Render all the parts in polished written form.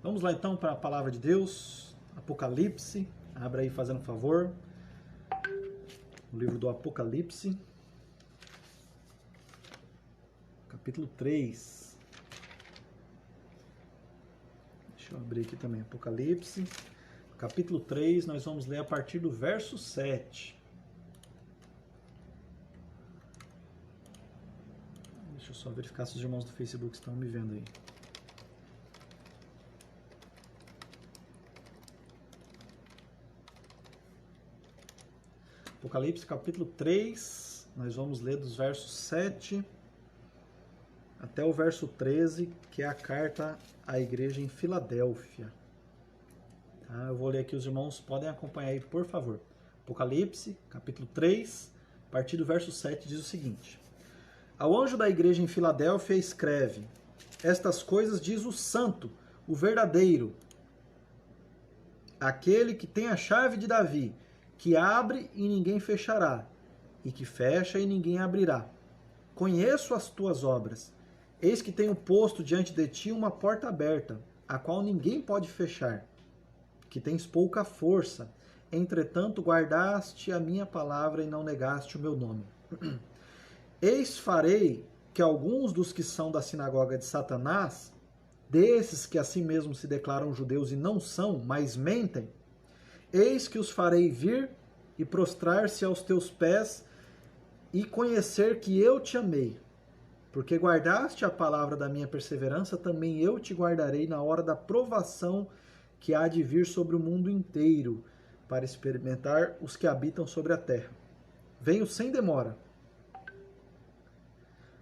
Vamos lá então para a palavra de Deus, Apocalipse. Abra aí fazendo um favor. O livro do Apocalipse, capítulo 3. Deixa eu abrir aqui também, Apocalipse, capítulo 3, nós vamos ler a partir do verso 7. Deixa eu só verificar se os irmãos do Facebook estão me vendo aí. Apocalipse, capítulo 3, nós vamos ler dos versos 7 até o verso 13, que é a carta à igreja em Filadélfia. Tá? Eu vou ler aqui, os irmãos podem acompanhar aí, por favor. Apocalipse, capítulo 3, a partir do verso 7, diz o seguinte: Ao anjo da igreja em Filadélfia escreve: Estas coisas diz o santo, o verdadeiro, aquele que tem a chave de Davi, que abre e ninguém fechará, e que fecha e ninguém abrirá. Conheço as tuas obras. Eis que tenho posto diante de ti uma porta aberta, a qual ninguém pode fechar. Que tens pouca força, entretanto guardaste a minha palavra e não negaste o meu nome. Eis farei que alguns dos que são da sinagoga de Satanás, desses que a si mesmos se declaram judeus e não são, mas mentem, eis que os farei vir e prostrar-se aos teus pés e conhecer que eu te amei. Porque guardaste a palavra da minha perseverança, também eu te guardarei na hora da provação que há de vir sobre o mundo inteiro, para experimentar os que habitam sobre a terra. Venho sem demora.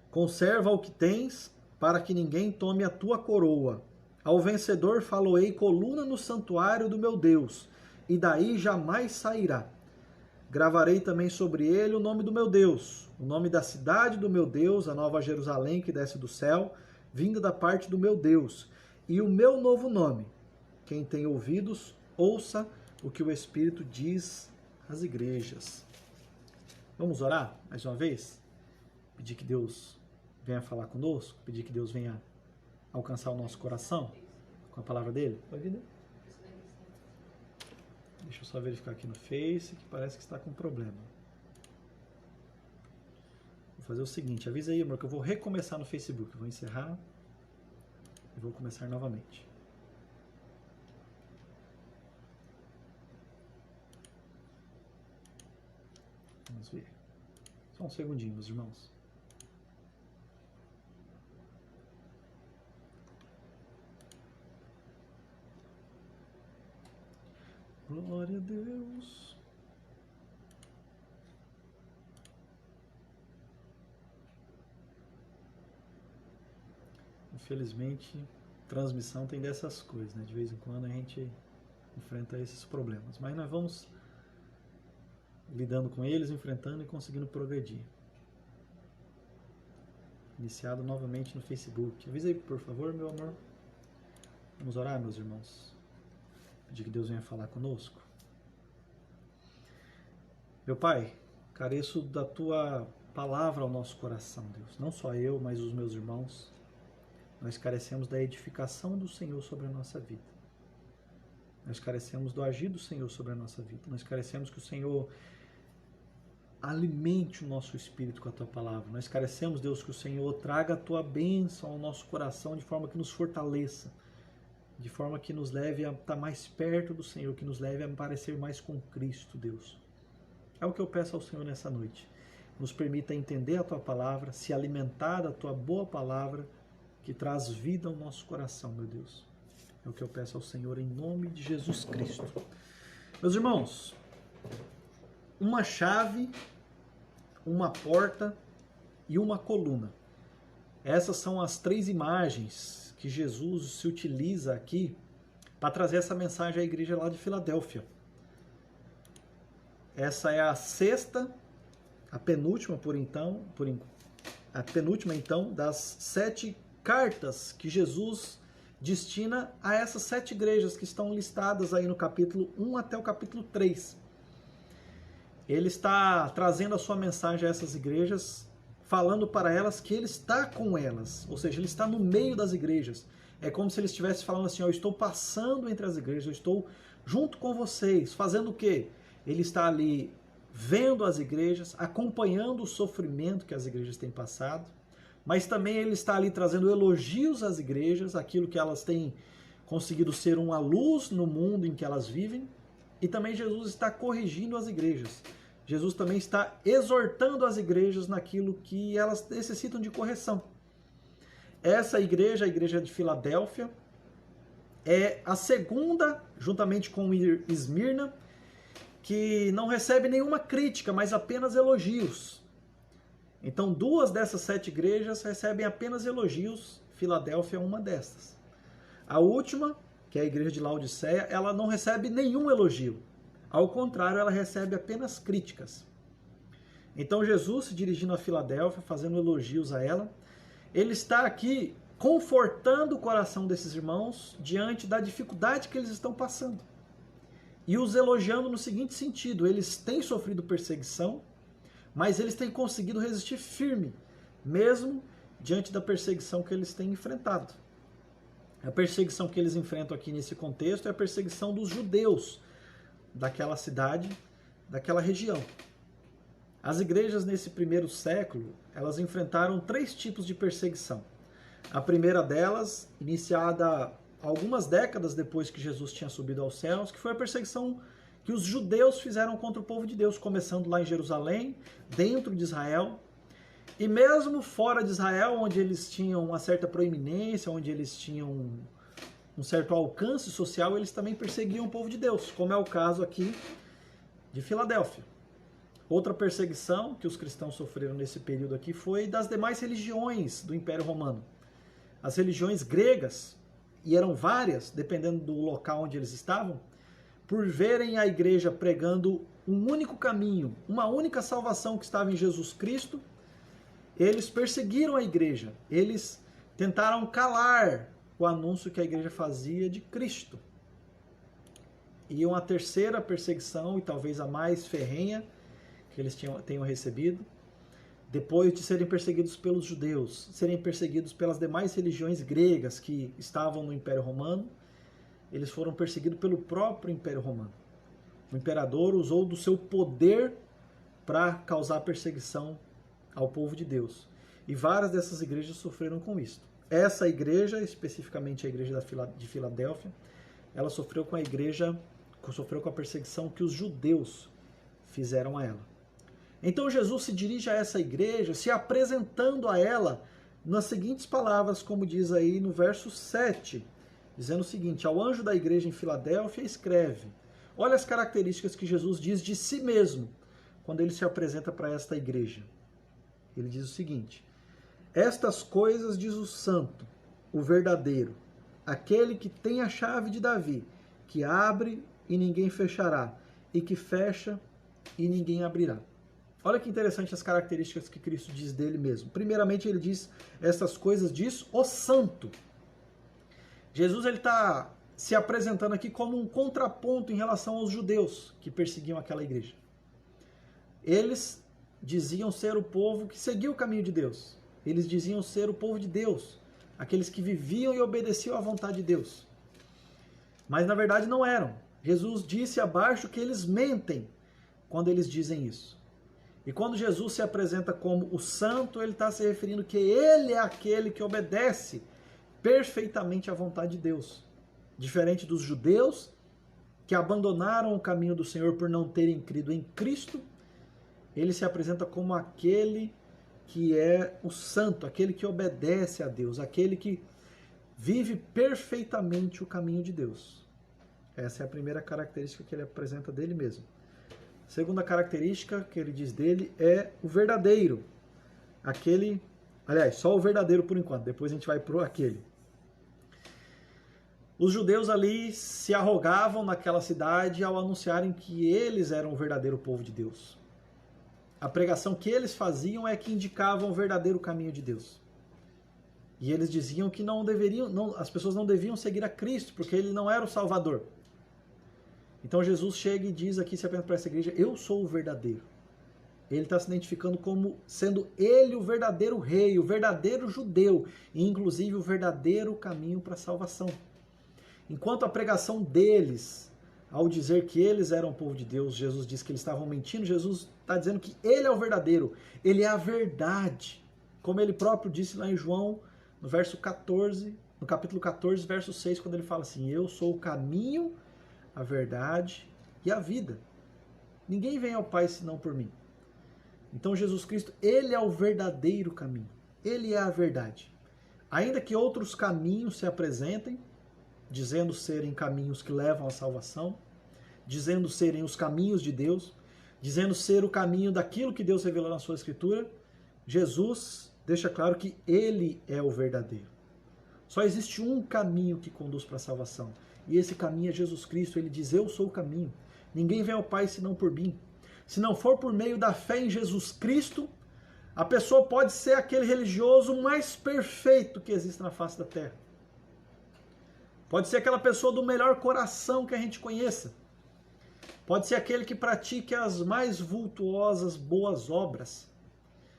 Conserva o que tens, para que ninguém tome a tua coroa. Ao vencedor faloei coluna no santuário do meu Deus, e daí jamais sairá. Gravarei também sobre ele o nome do meu Deus, o nome da cidade do meu Deus, a nova Jerusalém que desce do céu, vinda da parte do meu Deus, e o meu novo nome. Quem tem ouvidos, ouça o que o Espírito diz às igrejas. Vamos orar mais uma vez? Pedir que Deus venha falar conosco, pedir que Deus venha alcançar o nosso coração com a palavra dele. Pode vir, né? Deixa eu só verificar aqui no Face, que parece que está com problema. Vou fazer o seguinte, avisa aí, amor, que eu vou recomeçar no Facebook. Eu vou encerrar e vou começar novamente. Vamos ver. Só um segundinho, meus irmãos. Glória a Deus. Infelizmente, transmissão tem dessas coisas, né? De vez em quando a gente enfrenta esses problemas. Mas nós vamos lidando com eles, enfrentando e conseguindo progredir. Iniciado novamente no Facebook. Avisa aí, por favor, meu amor. Vamos orar, meus irmãos. Pedir que Deus venha falar conosco. Meu Pai, careço da Tua palavra ao nosso coração, Deus. Não só eu, mas os meus irmãos. Nós carecemos da edificação do Senhor sobre a nossa vida. Nós carecemos do agir do Senhor sobre a nossa vida. Nós carecemos que o Senhor alimente o nosso espírito com a Tua palavra. Nós carecemos, Deus, que o Senhor traga a Tua bênção ao nosso coração de forma que nos fortaleça, de forma que nos leve a estar mais perto do Senhor, que nos leve a parecer mais com Cristo, Deus. É o que eu peço ao Senhor nessa noite. Nos permita entender a Tua palavra, se alimentar da Tua boa palavra, que traz vida ao nosso coração, meu Deus. É o que eu peço ao Senhor em nome de Jesus Cristo. Meus irmãos, uma chave, uma porta e uma coluna. Essas são as três imagens que Jesus se utiliza aqui para trazer essa mensagem à igreja lá de Filadélfia. Essa é a sexta, a penúltima a penúltima então das 7 cartas que Jesus destina a essas 7 igrejas que estão listadas aí no capítulo 1 até o capítulo 3. Ele está trazendo a sua mensagem a essas igrejas falando para elas que ele está com elas, ou seja, ele está no meio das igrejas. É como se ele estivesse falando assim, eu estou passando entre as igrejas, eu estou junto com vocês, fazendo o quê? Ele está ali vendo as igrejas, acompanhando o sofrimento que as igrejas têm passado, mas também ele está ali trazendo elogios às igrejas, aquilo que elas têm conseguido ser uma luz no mundo em que elas vivem, e também Jesus está corrigindo as igrejas. Jesus também está exortando as igrejas naquilo que elas necessitam de correção. Essa igreja, a igreja de Filadélfia, é a segunda, juntamente com Esmirna, que não recebe nenhuma crítica, mas apenas elogios. Então, 2 dessas 7 igrejas recebem apenas elogios. Filadélfia é uma dessas. A última, que é a igreja de Laodiceia, ela não recebe nenhum elogio. Ao contrário, ela recebe apenas críticas. Então, Jesus, se dirigindo a Filadélfia, fazendo elogios a ela, ele está aqui confortando o coração desses irmãos diante da dificuldade que eles estão passando. E os elogiando no seguinte sentido: eles têm sofrido perseguição, mas eles têm conseguido resistir firme, mesmo diante da perseguição que eles têm enfrentado. A perseguição que eles enfrentam aqui nesse contexto é a perseguição dos judeus daquela cidade, daquela região. As igrejas nesse primeiro século, elas enfrentaram 3 tipos de perseguição. A primeira delas, iniciada algumas décadas depois que Jesus tinha subido aos céus, que foi a perseguição que os judeus fizeram contra o povo de Deus, começando lá em Jerusalém, dentro de Israel, e mesmo fora de Israel, onde eles tinham uma certa proeminência, onde eles tinham um certo alcance social, eles também perseguiam o povo de Deus, como é o caso aqui de Filadélfia. Outra perseguição que os cristãos sofreram nesse período aqui foi das demais religiões do Império Romano. As religiões gregas, e eram várias, dependendo do local onde eles estavam, por verem a igreja pregando um único caminho, uma única salvação que estava em Jesus Cristo, eles perseguiram a igreja, eles tentaram calar o anúncio que a igreja fazia de Cristo. E uma terceira perseguição, e talvez a mais ferrenha, que eles tenham recebido, depois de serem perseguidos pelos judeus, serem perseguidos pelas demais religiões gregas que estavam no Império Romano, eles foram perseguidos pelo próprio Império Romano. O imperador usou do seu poder para causar perseguição ao povo de Deus. E várias dessas igrejas sofreram com isso. Essa igreja, especificamente a igreja de Filadélfia, ela sofreu com a perseguição que os judeus fizeram a ela. Então Jesus se dirige a essa igreja, se apresentando a ela nas seguintes palavras, como diz aí no verso 7, dizendo o seguinte: ao anjo da igreja em Filadélfia escreve. Olha as características que Jesus diz de si mesmo, quando ele se apresenta para esta igreja. Ele diz o seguinte: estas coisas diz o santo, o verdadeiro, aquele que tem a chave de Davi, que abre e ninguém fechará, e que fecha e ninguém abrirá. Olha que interessante as características que Cristo diz dele mesmo. Primeiramente, ele diz, essas coisas diz o santo. Jesus está se apresentando aqui como um contraponto em relação aos judeus que perseguiam aquela igreja. Eles diziam ser o povo que seguia o caminho de Deus. Eles diziam ser o povo de Deus, aqueles que viviam e obedeciam à vontade de Deus. Mas na verdade não eram. Jesus disse abaixo que eles mentem quando eles dizem isso. E quando Jesus se apresenta como o santo, ele está se referindo que ele é aquele que obedece perfeitamente à vontade de Deus. Diferente dos judeus, que abandonaram o caminho do Senhor por não terem crido em Cristo, ele se apresenta como aquele que é o santo, aquele que obedece a Deus, aquele que vive perfeitamente o caminho de Deus. Essa é a primeira característica que ele apresenta dele mesmo. A segunda característica que ele diz dele é o verdadeiro. Aquele, aliás, só o verdadeiro por enquanto, depois a gente vai pro aquele. Os judeus ali se arrogavam naquela cidade ao anunciarem que eles eram o verdadeiro povo de Deus. A pregação que eles faziam é que indicavam o verdadeiro caminho de Deus. E eles diziam que as pessoas não deviam seguir a Cristo, porque ele não era o Salvador. Então Jesus chega e diz aqui, se apresenta para essa igreja, eu sou o verdadeiro. Ele está se identificando como sendo ele o verdadeiro rei, o verdadeiro judeu, e inclusive o verdadeiro caminho para a salvação. Enquanto a pregação deles, ao dizer que eles eram o povo de Deus, Jesus disse que eles estavam mentindo, Jesus está dizendo que ele é o verdadeiro, ele é a verdade. Como ele próprio disse lá em João, no verso 14, no capítulo 14, verso 6, quando ele fala assim: eu sou o caminho, a verdade e a vida. Ninguém vem ao Pai senão por mim. Então Jesus Cristo, ele é o verdadeiro caminho. Ele é a verdade. Ainda que outros caminhos se apresentem, dizendo serem caminhos que levam à salvação, dizendo serem os caminhos de Deus, dizendo ser o caminho daquilo que Deus revelou na sua Escritura, Jesus deixa claro que ele é o verdadeiro. Só existe um caminho que conduz para a salvação. E esse caminho é Jesus Cristo. Ele diz: eu sou o caminho. Ninguém vem ao Pai senão por mim. Se não for por meio da fé em Jesus Cristo, a pessoa pode ser aquele religioso mais perfeito que existe na face da terra. Pode ser aquela pessoa do melhor coração que a gente conheça. Pode ser aquele que pratique as mais vultuosas boas obras.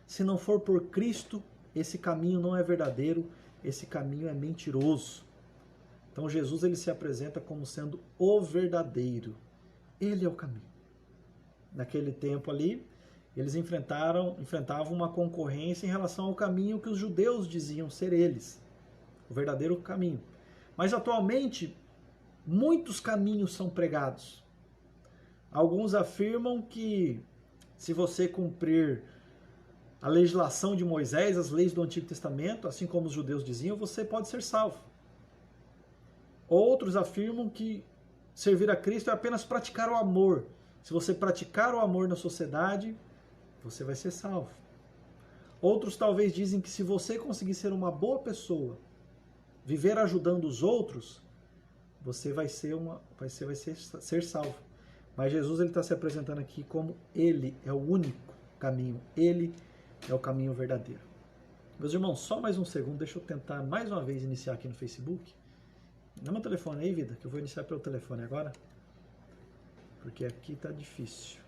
Se não for por Cristo, esse caminho não é verdadeiro, esse caminho é mentiroso. Então Jesus, ele se apresenta como sendo o verdadeiro. Ele é o caminho. Naquele tempo ali, eles enfrentavam uma concorrência em relação ao caminho que os judeus diziam ser eles, o verdadeiro caminho. Mas atualmente, muitos caminhos são pregados. Alguns afirmam que se você cumprir a legislação de Moisés, as leis do Antigo Testamento, assim como os judeus diziam, você pode ser salvo. Outros afirmam que servir a Cristo é apenas praticar o amor. Se você praticar o amor na sociedade, você vai ser salvo. Outros talvez dizem que se você conseguir ser uma boa pessoa, viver ajudando os outros, você vai ser salvo. Mas Jesus, ele está se apresentando aqui como ele é o único caminho. Ele é o caminho verdadeiro. Meus irmãos, só mais um segundo, deixa eu tentar mais uma vez iniciar aqui no Facebook. Dá meu telefone aí, vida, que eu vou iniciar pelo telefone agora. Porque aqui tá difícil.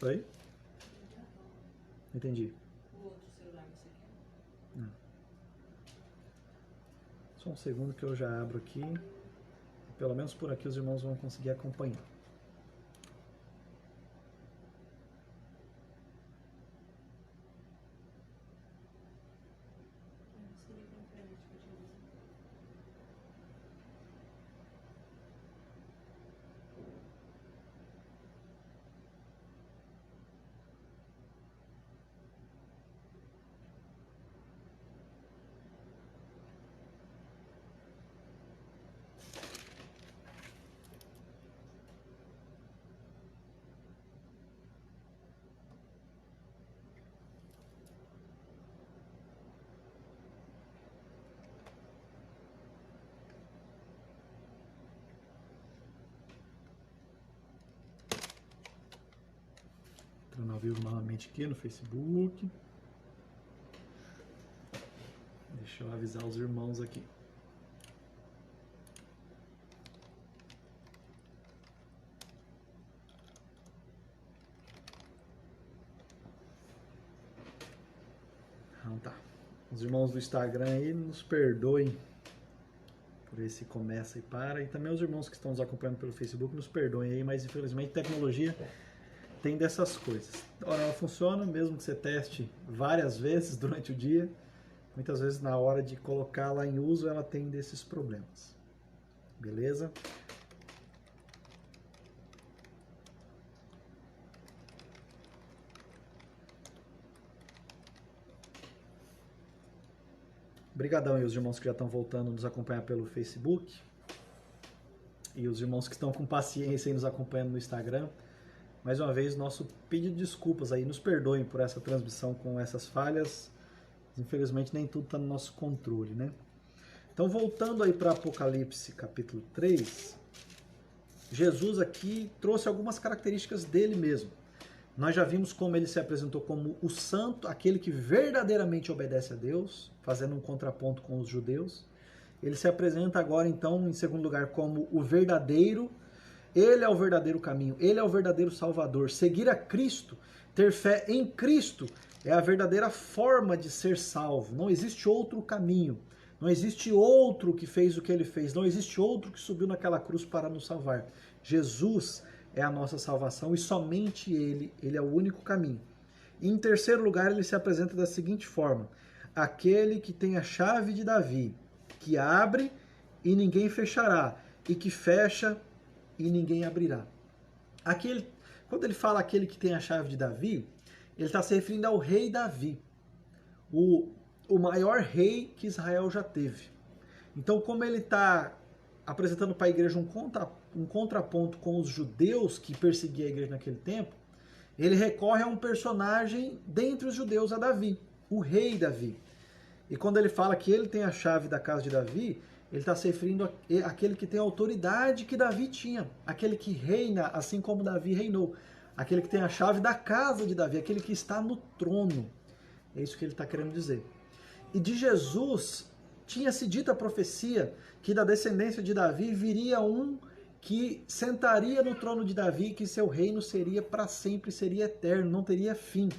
Oi? Entendi. O outro celular você quer? Não. Só um segundo que eu já abro aqui. Pelo menos por aqui os irmãos vão conseguir acompanhar. Entrando ao vivo novamente aqui no Facebook. Deixa eu avisar os irmãos aqui. Então tá. Os irmãos do Instagram aí nos perdoem por esse começa e para. E também os irmãos que estão nos acompanhando pelo Facebook nos perdoem aí, mas infelizmente tecnologia tem dessas coisas. Ora, ela funciona, mesmo que você teste várias vezes durante o dia, muitas vezes na hora de colocá-la em uso ela tem desses problemas. Beleza? Obrigadão aí os irmãos que já estão voltando a nos acompanhar pelo Facebook. E os irmãos que estão com paciência e nos acompanhando no Instagram. Mais uma vez, nosso pedido de desculpas aí. Nos perdoem por essa transmissão com essas falhas. Infelizmente, nem tudo está no nosso controle, né? Então, voltando aí para Apocalipse, capítulo 3, Jesus aqui trouxe algumas características dele mesmo. Nós já vimos como ele se apresentou como o santo, aquele que verdadeiramente obedece a Deus, fazendo um contraponto com os judeus. Ele se apresenta agora, então, em segundo lugar, como o verdadeiro. Ele é o verdadeiro caminho, ele é o verdadeiro Salvador. Seguir a Cristo, ter fé em Cristo, é a verdadeira forma de ser salvo. Não existe outro caminho, não existe outro que fez o que ele fez, não existe outro que subiu naquela cruz para nos salvar. Jesus é a nossa salvação e somente ele é o único caminho. E em terceiro lugar, ele se apresenta da seguinte forma: aquele que tem a chave de Davi, que abre e ninguém fechará, e que fecha e ninguém abrirá. Quando ele fala aquele que tem a chave de Davi, ele está se referindo ao rei Davi, o maior rei que Israel já teve. Então, como ele está apresentando para a igreja um contraponto com os judeus que perseguiam a igreja naquele tempo, ele recorre a um personagem dentre os judeus, a Davi, o rei Davi. E quando ele fala que ele tem a chave da casa de Davi, ele está se referindo àquele que tem a autoridade que Davi tinha, aquele que reina assim como Davi reinou, aquele que tem a chave da casa de Davi, aquele que está no trono. É isso que ele está querendo dizer. E de Jesus tinha-se dito a profecia que da descendência de Davi viria um que sentaria no trono de Davi, que seu reino seria para sempre, seria eterno, não teria fim.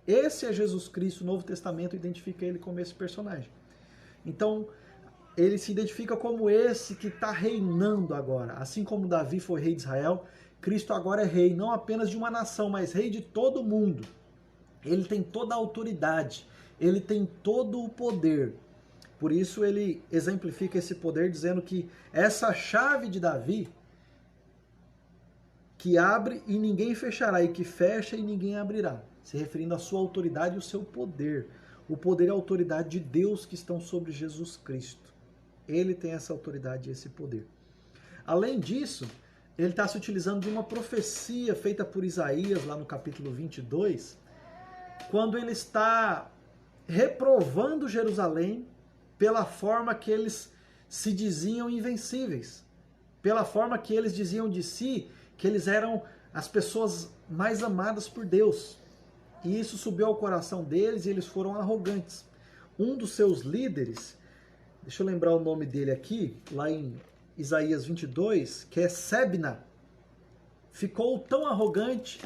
Esse é Jesus Cristo. O Novo Testamento identifica ele como esse personagem. Então, ele se identifica como esse que está reinando agora. Assim como Davi foi rei de Israel, Cristo agora é rei, não apenas de uma nação, mas rei de todo mundo. Ele tem toda a autoridade, ele tem todo o poder. Por isso ele exemplifica esse poder dizendo que essa chave de Davi, que abre e ninguém fechará, e que fecha e ninguém abrirá, se referindo à sua autoridade e ao seu poder. O poder e a autoridade de Deus que estão sobre Jesus Cristo. Ele tem essa autoridade e esse poder. Além disso, ele está se utilizando de uma profecia feita por Isaías, lá no capítulo 22, quando ele está reprovando Jerusalém pela forma que eles se diziam invencíveis, pela forma que eles diziam de si que eles eram as pessoas mais amadas por Deus. E isso subiu ao coração deles e eles foram arrogantes. Um dos seus líderes, deixa eu lembrar o nome dele aqui, lá em Isaías 22, que é Sebna, ficou tão arrogante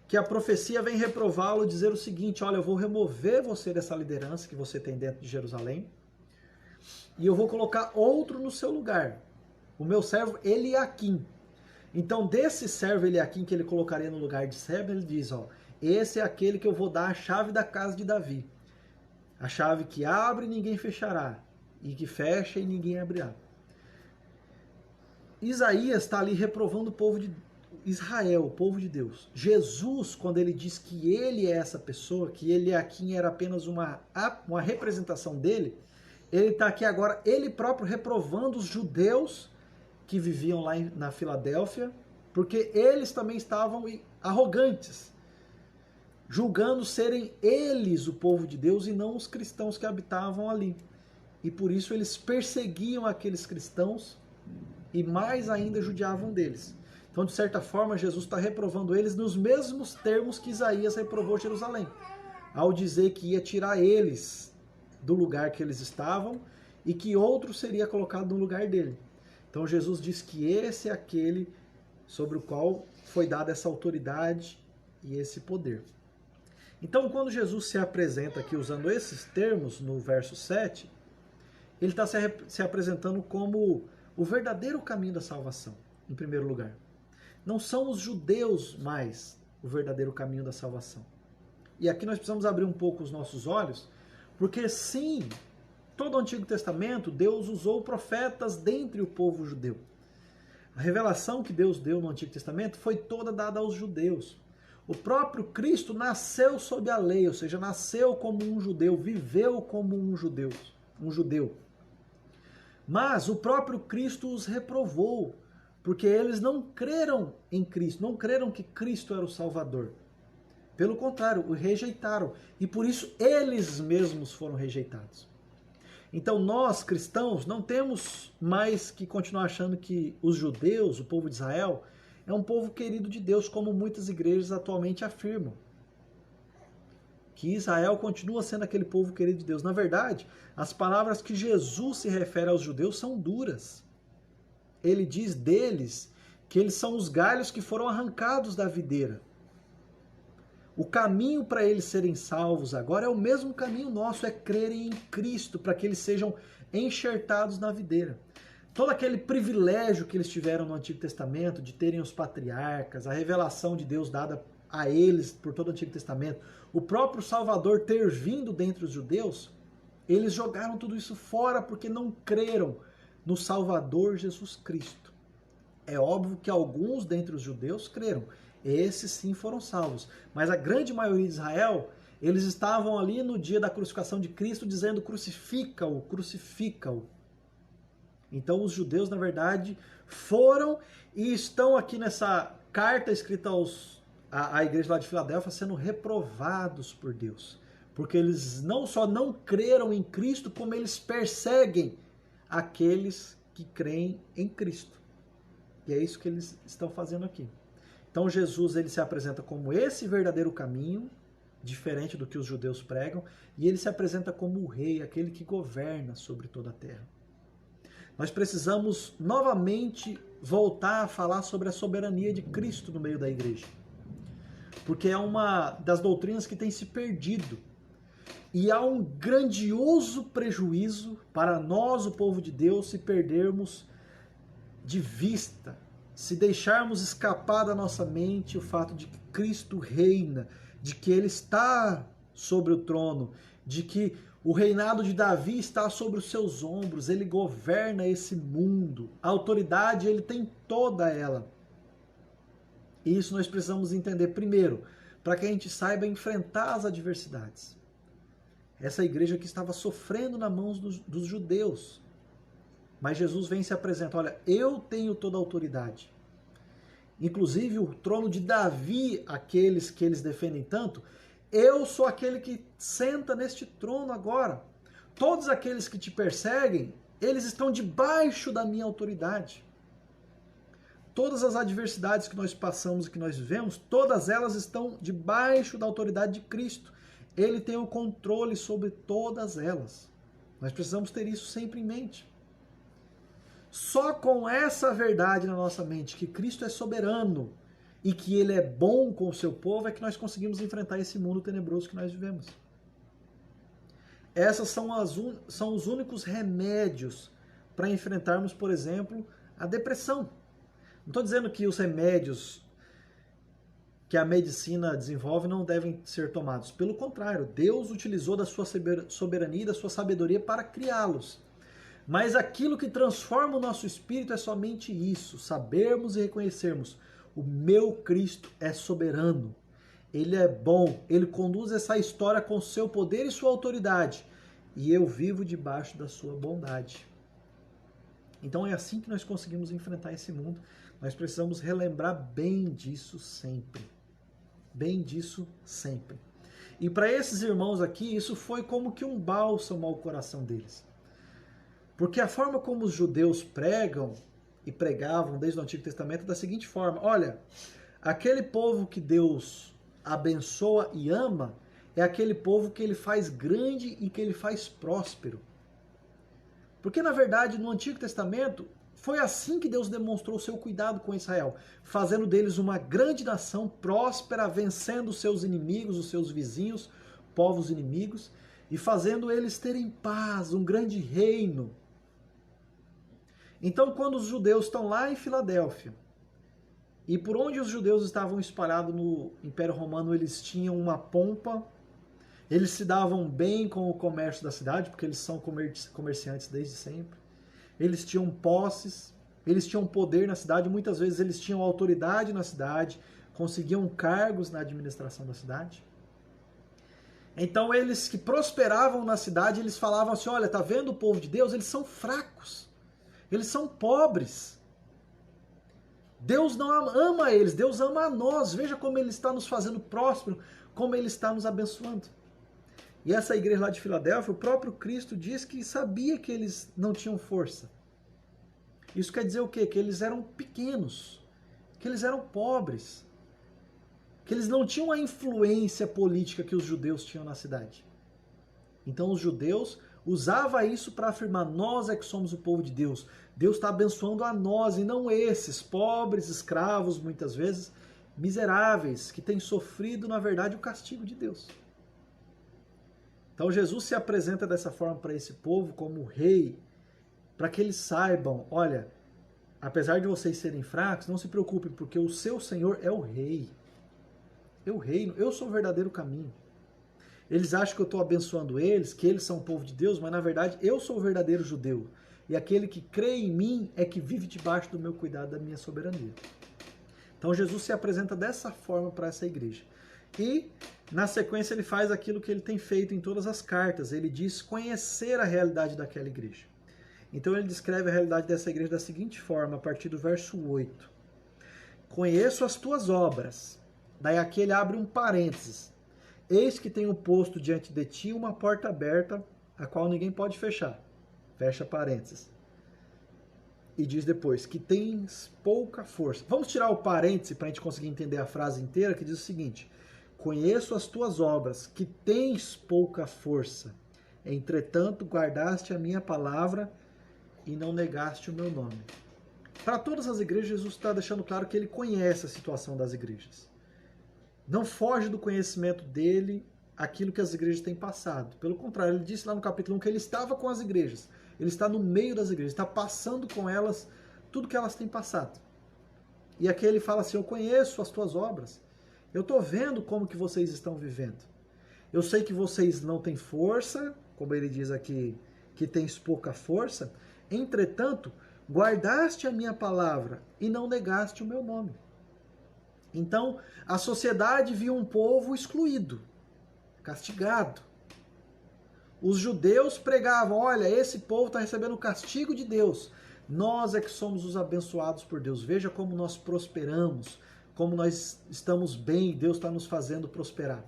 que a profecia vem reprová-lo, dizer o seguinte: olha, eu vou remover você dessa liderança que você tem dentro de Jerusalém e eu vou colocar outro no seu lugar, o meu servo Eliaquim. Então, desse servo Eliaquim que ele colocaria no lugar de Sebna, ele diz, ó, esse é aquele que eu vou dar a chave da casa de Davi, a chave que abre e ninguém fechará, e que fecha e ninguém abrirá. Isaías está ali reprovando o povo de Israel, o povo de Deus. Jesus, quando ele diz que ele é essa pessoa, que Eliaquim era apenas uma representação dele, ele está aqui agora, ele próprio reprovando os judeus que viviam lá na Filadélfia, porque eles também estavam arrogantes, julgando serem eles o povo de Deus e não os cristãos que habitavam ali. E por isso eles perseguiam aqueles cristãos e mais ainda judiavam deles. Então, de certa forma, Jesus está reprovando eles nos mesmos termos que Isaías reprovou Jerusalém, ao dizer que ia tirar eles do lugar que eles estavam e que outro seria colocado no lugar dele. Então, Jesus diz que esse é aquele sobre o qual foi dada essa autoridade e esse poder. Então, quando Jesus se apresenta aqui usando esses termos no verso 7, ele está se apresentando como o verdadeiro caminho da salvação, em primeiro lugar. Não são os judeus mais o verdadeiro caminho da salvação. E aqui nós precisamos abrir um pouco os nossos olhos, porque sim, todo o Antigo Testamento, Deus usou profetas dentre o povo judeu. A revelação que Deus deu no Antigo Testamento foi toda dada aos judeus. O próprio Cristo nasceu sob a lei, ou seja, nasceu como um judeu, viveu como um judeu. Mas o próprio Cristo os reprovou, porque eles não creram em Cristo, não creram que Cristo era o Salvador. Pelo contrário, o rejeitaram. E por isso eles mesmos foram rejeitados. Então nós, cristãos, não temos mais que continuar achando que os judeus, o povo de Israel, é um povo querido de Deus, como muitas igrejas atualmente afirmam. Que Israel continua sendo aquele povo querido de Deus. Na verdade, as palavras que Jesus se refere aos judeus são duras. Ele diz deles que eles são os galhos que foram arrancados da videira. O caminho para eles serem salvos agora é o mesmo caminho nosso, é crerem em Cristo, para que eles sejam enxertados na videira. Todo aquele privilégio que eles tiveram no Antigo Testamento, de terem os patriarcas, a revelação de Deus dada a eles por todo o Antigo Testamento, o próprio Salvador ter vindo dentre os judeus, eles jogaram tudo isso fora porque não creram no Salvador Jesus Cristo. É óbvio que alguns dentre os judeus creram, esses sim foram salvos, mas a grande maioria de Israel, eles estavam ali no dia da crucificação de Cristo dizendo crucifica-o, crucifica-o. Então os judeus, na verdade, foram e estão aqui nessa carta escrita à igreja lá de Filadélfia sendo reprovados por Deus. Porque eles não só não creram em Cristo, como eles perseguem aqueles que creem em Cristo. E é isso que eles estão fazendo aqui. Então Jesus ele se apresenta como esse verdadeiro caminho, diferente do que os judeus pregam, e ele se apresenta como o rei, aquele que governa sobre toda a terra. Nós precisamos novamente voltar a falar sobre a soberania de Cristo no meio da igreja. Porque é uma das doutrinas que tem se perdido. E há um grandioso prejuízo para nós, o povo de Deus, se perdermos de vista, se deixarmos escapar da nossa mente o fato de que Cristo reina, de que Ele está sobre o trono, de que o reinado de Davi está sobre os seus ombros, Ele governa esse mundo, a autoridade Ele tem toda ela. E isso nós precisamos entender primeiro, para que a gente saiba enfrentar as adversidades. Essa igreja que estava sofrendo nas mãos dos judeus. Mas Jesus vem e se apresenta, olha, eu tenho toda a autoridade. Inclusive o trono de Davi, aqueles que eles defendem tanto, eu sou aquele que senta neste trono agora. Todos aqueles que te perseguem, eles estão debaixo da minha autoridade. Todas as adversidades que nós passamos e que nós vivemos, todas elas estão debaixo da autoridade de Cristo. Ele tem o controle sobre todas elas. Nós precisamos ter isso sempre em mente. Só com essa verdade na nossa mente, que Cristo é soberano e que Ele é bom com o seu povo, é que nós conseguimos enfrentar esse mundo tenebroso que nós vivemos. Essas são os únicos remédios para enfrentarmos, por exemplo, a depressão. Não estou dizendo que os remédios que a medicina desenvolve não devem ser tomados. Pelo contrário, Deus utilizou da sua soberania e da sua sabedoria para criá-los. Mas aquilo que transforma o nosso espírito é somente isso, sabermos e reconhecermos, o meu Cristo é soberano, Ele é bom, Ele conduz essa história com seu poder e sua autoridade, e eu vivo debaixo da sua bondade. Então é assim que nós conseguimos enfrentar esse mundo, nós precisamos relembrar bem disso sempre. Bem disso sempre. E para esses irmãos aqui, isso foi como que um bálsamo ao coração deles. Porque a forma como os judeus pregam e pregavam desde o Antigo Testamento é da seguinte forma, olha, aquele povo que Deus abençoa e ama é aquele povo que Ele faz grande e que Ele faz próspero. Porque na verdade no Antigo Testamento foi assim que Deus demonstrou o seu cuidado com Israel, fazendo deles uma grande nação próspera, vencendo os seus inimigos, os seus vizinhos, povos inimigos, e fazendo eles terem paz, um grande reino. Então, quando os judeus estão lá em Filadélfia, e por onde os judeus estavam espalhados no Império Romano, eles tinham uma pompa, eles se davam bem com o comércio da cidade, porque eles são comerciantes desde sempre. Eles tinham posses, eles tinham poder na cidade, muitas vezes eles tinham autoridade na cidade, conseguiam cargos na administração da cidade. Então eles que prosperavam na cidade, eles falavam assim, olha, tá vendo o povo de Deus? Eles são fracos, eles são pobres. Deus não ama eles, Deus ama a nós. Veja como Ele está nos fazendo próspero, como Ele está nos abençoando. E essa igreja lá de Filadélfia, o próprio Cristo diz que sabia que eles não tinham força. Isso quer dizer o quê? Que eles eram pequenos, que eles eram pobres, que eles não tinham a influência política que os judeus tinham na cidade. Então os judeus usava isso para afirmar, nós é que somos o povo de Deus. Deus está abençoando a nós e não esses pobres, escravos, muitas vezes, miseráveis, que têm sofrido, na verdade, o castigo de Deus. Então Jesus se apresenta dessa forma para esse povo como rei, para que eles saibam, olha, apesar de vocês serem fracos, não se preocupem, porque o seu Senhor é o rei. Eu reino, eu sou o verdadeiro caminho. Eles acham que eu estou abençoando eles, que eles são o povo de Deus, mas na verdade eu sou o verdadeiro judeu. E aquele que crê em mim é que vive debaixo do meu cuidado, da minha soberania. Então Jesus se apresenta dessa forma para essa igreja. E na sequência ele faz aquilo que ele tem feito em todas as cartas. Ele diz conhecer a realidade daquela igreja. Então ele descreve a realidade dessa igreja da seguinte forma, a partir do verso 8. Conheço as tuas obras. Daí aqui ele abre um parênteses. Eis que tenho posto diante de ti uma porta aberta, a qual ninguém pode fechar. Fecha parênteses. E diz depois, que tens pouca força. Vamos tirar o parêntese para a gente conseguir entender a frase inteira, que diz o seguinte. Conheço as tuas obras, que tens pouca força. Entretanto, guardaste a minha palavra e não negaste o meu nome. Para todas as igrejas, Jesus está deixando claro que ele conhece a situação das igrejas. Não foge do conhecimento dele aquilo que as igrejas têm passado. Pelo contrário, ele disse lá no capítulo 1 que ele estava com as igrejas. Ele está no meio das igrejas, está passando com elas tudo que elas têm passado. E aqui ele fala assim, eu conheço as tuas obras. Eu estou vendo como que vocês estão vivendo. Eu sei que vocês não têm força, como ele diz aqui, que tens pouca força. Entretanto, guardaste a minha palavra e não negaste o meu nome. Então, a sociedade viu um povo excluído, castigado. Os judeus pregavam, olha, esse povo está recebendo o castigo de Deus. Nós é que somos os abençoados por Deus. Veja como nós prosperamos, como nós estamos bem, Deus está nos fazendo prosperar.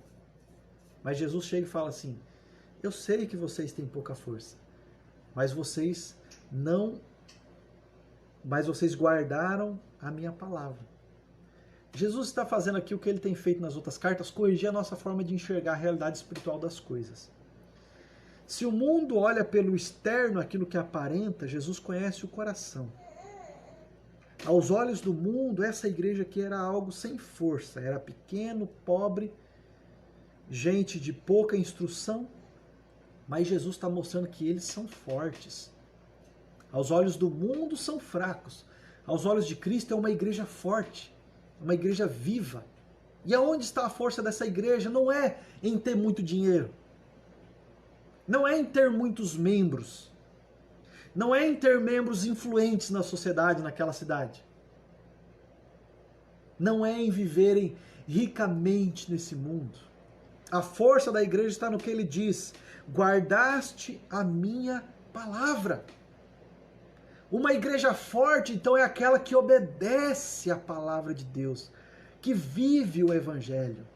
Mas Jesus chega e fala assim, eu sei que vocês têm pouca força, mas vocês guardaram a minha palavra. Jesus está fazendo aqui o que ele tem feito nas outras cartas, corrigir a nossa forma de enxergar a realidade espiritual das coisas. Se o mundo olha pelo externo aquilo que aparenta, Jesus conhece o coração. Aos olhos do mundo, essa igreja aqui era algo sem força, era pequeno, pobre, gente de pouca instrução, mas Jesus está mostrando que eles são fortes. Aos olhos do mundo são fracos, aos olhos de Cristo é uma igreja forte, uma igreja viva. E aonde está a força dessa igreja? Não é em ter muito dinheiro. Não é em ter muitos membros. Não é em ter membros influentes na sociedade, naquela cidade. Não é em viverem ricamente nesse mundo. A força da igreja está no que ele diz. Guardaste a minha palavra. Uma igreja forte, então, é aquela que obedece à palavra de Deus, que vive o evangelho,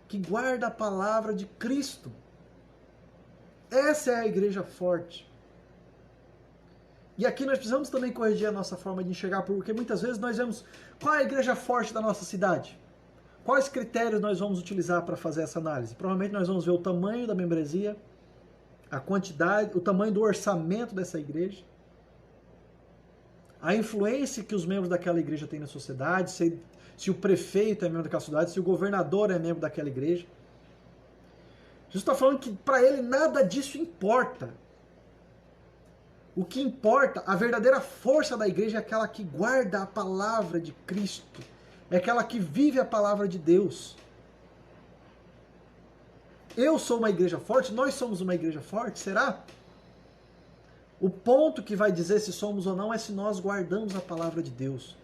que guarda a palavra de Cristo. Essa é a igreja forte. E aqui nós precisamos também corrigir a nossa forma de enxergar, porque muitas vezes nós vemos qual é a igreja forte da nossa cidade. Quais critérios nós vamos utilizar para fazer essa análise? Provavelmente nós vamos ver o tamanho da membresia, a quantidade, o tamanho do orçamento dessa igreja, a influência que os membros daquela igreja têm na sociedade, se o prefeito é membro daquela cidade, se o governador é membro daquela igreja. Jesus está falando que para ele nada disso importa. O que importa, a verdadeira força da igreja é aquela que guarda a palavra de Cristo, é aquela que vive a palavra de Deus. Eu sou uma igreja forte, nós somos uma igreja forte, será? O ponto que vai dizer se somos ou não é se nós guardamos a palavra de Deus.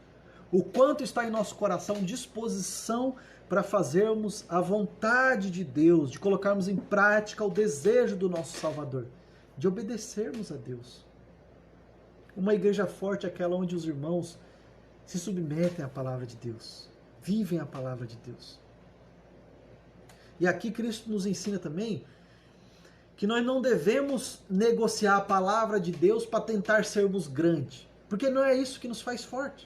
O quanto está em nosso coração disposição para fazermos a vontade de Deus, de colocarmos em prática o desejo do nosso Salvador, de obedecermos a Deus. Uma igreja forte é aquela onde os irmãos se submetem à palavra de Deus, vivem a palavra de Deus. E aqui Cristo nos ensina também que nós não devemos negociar a palavra de Deus para tentar sermos grandes, porque não é isso que nos faz forte.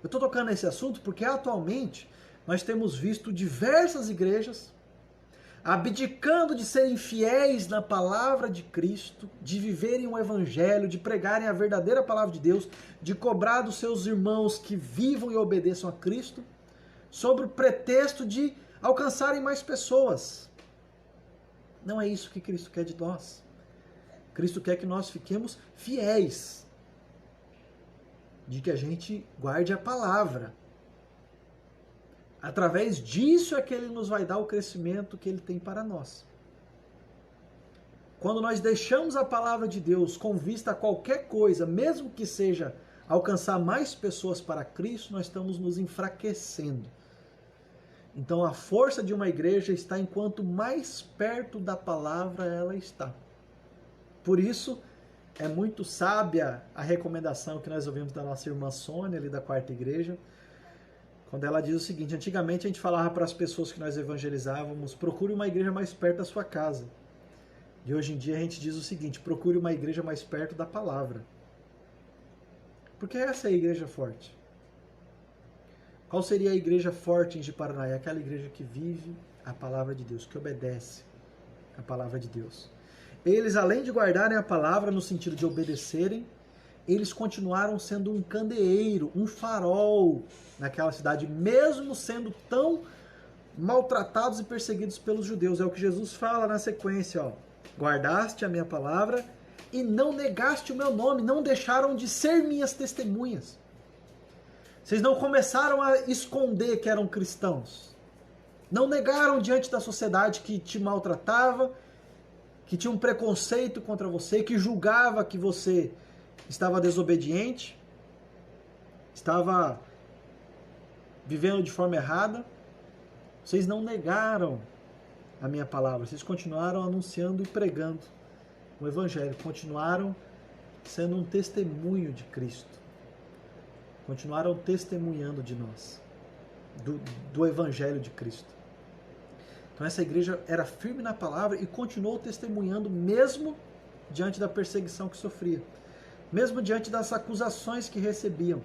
Eu estou tocando nesse assunto porque atualmente nós temos visto diversas igrejas abdicando de serem fiéis na palavra de Cristo, de viverem o evangelho, de pregarem a verdadeira palavra de Deus, de cobrar dos seus irmãos que vivam e obedeçam a Cristo, sob o pretexto de alcançarem mais pessoas. Não é isso que Cristo quer de nós. Cristo quer que nós fiquemos fiéis, de que a gente guarde a palavra. Através disso é que Ele nos vai dar o crescimento que Ele tem para nós. Quando nós deixamos a palavra de Deus com vista a qualquer coisa, mesmo que seja alcançar mais pessoas para Cristo, nós estamos nos enfraquecendo. Então a força de uma igreja está enquanto mais perto da palavra ela está. Por isso, é muito sábia a recomendação que nós ouvimos da nossa irmã Sônia, ali da Quarta Igreja, quando ela diz o seguinte: antigamente a gente falava para as pessoas que nós evangelizávamos, procure uma igreja mais perto da sua casa. E hoje em dia a gente diz o seguinte: procure uma igreja mais perto da palavra. Porque essa é a igreja forte. Qual seria a igreja forte em Ji-Paraná? É aquela igreja que vive a palavra de Deus, que obedece a palavra de Deus. Eles, além de guardarem a palavra no sentido de obedecerem, eles continuaram sendo um candeeiro, um farol naquela cidade, mesmo sendo tão maltratados e perseguidos pelos judeus. É o que Jesus fala na sequência, ó. Guardaste a minha palavra e não negaste o meu nome, não deixaram de ser minhas testemunhas. Vocês não começaram a esconder que eram cristãos. Não negaram diante da sociedade que te maltratava, que tinha um preconceito contra você, que julgava que você estava desobediente, estava vivendo de forma errada. Vocês não negaram a minha palavra, vocês continuaram anunciando e pregando o evangelho, continuaram sendo um testemunho de Cristo, continuaram testemunhando de nós, do evangelho de Cristo. Então essa igreja era firme na palavra e continuou testemunhando mesmo diante da perseguição que sofria, mesmo diante das acusações que recebiam,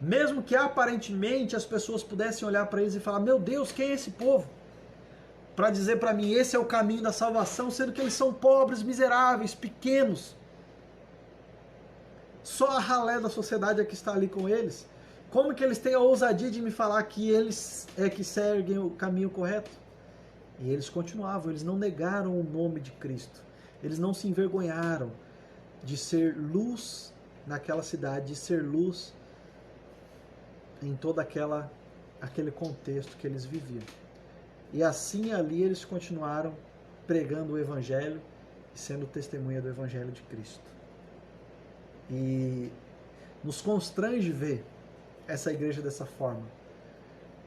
mesmo que aparentemente as pessoas pudessem olhar para eles e falar: meu Deus, quem é esse povo? Para dizer para mim, esse é o caminho da salvação, sendo que eles são pobres, miseráveis, pequenos. Só a ralé da sociedade é que está ali com eles. Como que eles têm a ousadia de me falar que eles é que seguem o caminho correto? E eles continuavam, eles não negaram o nome de Cristo. Eles não se envergonharam de ser luz naquela cidade, de ser luz em todo aquele contexto que eles viviam. E assim ali eles continuaram pregando o Evangelho e sendo testemunha do Evangelho de Cristo. E nos constrange ver essa igreja dessa forma,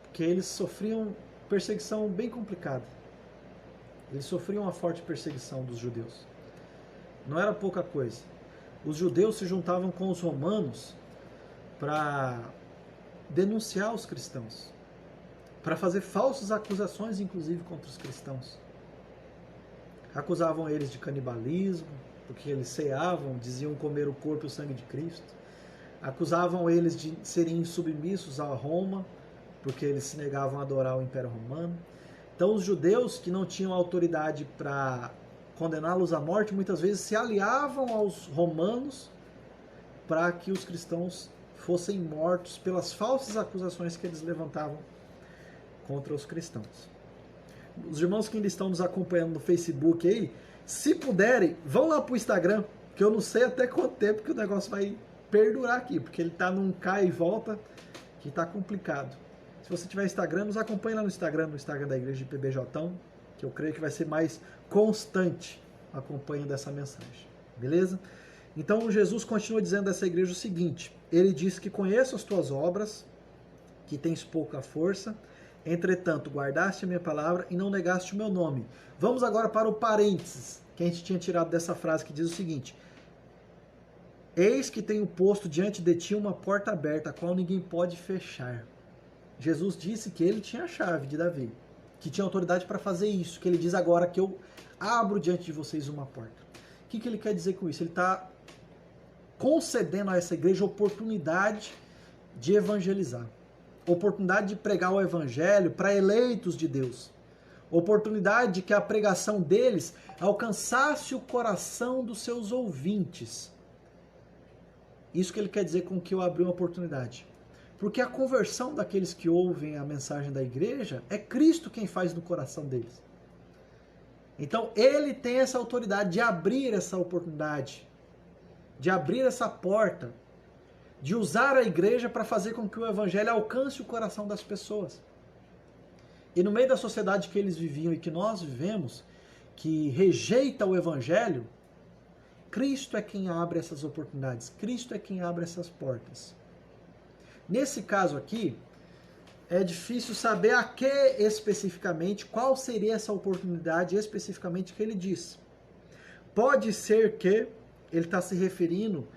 porque eles sofriam perseguição bem complicada. Eles sofriam uma forte perseguição dos judeus. Não era pouca coisa. Os judeus se juntavam com os romanos para denunciar os cristãos, para fazer falsas acusações, inclusive, contra os cristãos. Acusavam eles de canibalismo, porque eles ceavam, diziam comer o corpo e o sangue de Cristo. Acusavam eles de serem insubmissos a Roma, porque eles se negavam a adorar o Império Romano. Então os judeus que não tinham autoridade para condená-los à morte, muitas vezes se aliavam aos romanos para que os cristãos fossem mortos pelas falsas acusações que eles levantavam contra os cristãos. Os irmãos que ainda estão nos acompanhando no Facebook aí, se puderem, vão lá para o Instagram, que eu não sei até quanto tempo que o negócio vai perdurar aqui, porque ele está num cai e volta que está complicado. Se você tiver Instagram, nos acompanhe lá no Instagram da Igreja de PBJão, que eu creio que vai ser mais constante acompanhando essa mensagem. Beleza? Então Jesus continua dizendo dessa igreja o seguinte: ele diz que conheço as tuas obras, que tens pouca força, entretanto guardaste a minha palavra e não negaste o meu nome. Vamos agora para o parênteses que a gente tinha tirado dessa frase, que diz o seguinte: eis que tenho posto diante de ti uma porta aberta, a qual ninguém pode fechar. Jesus disse que ele tinha a chave de Davi, que tinha autoridade para fazer isso, que ele diz agora que eu abro diante de vocês uma porta. O que ele quer dizer com isso? Ele está concedendo a essa igreja oportunidade de evangelizar, oportunidade de pregar o evangelho para eleitos de Deus, Oportunidade de que a pregação deles alcançasse o coração dos seus ouvintes. Isso que ele quer dizer com que eu abri uma oportunidade. Porque a conversão daqueles que ouvem a mensagem da igreja é Cristo quem faz no coração deles. Então ele tem essa autoridade de abrir essa oportunidade, de abrir essa porta, de usar a igreja para fazer com que o evangelho alcance o coração das pessoas. E no meio da sociedade que eles viviam e que nós vivemos, que rejeita o evangelho, Cristo é quem abre essas oportunidades, Cristo é quem abre essas portas. Nesse caso aqui, é difícil saber a que especificamente, qual seria essa oportunidade especificamente que ele diz. Pode ser que ele está se referindo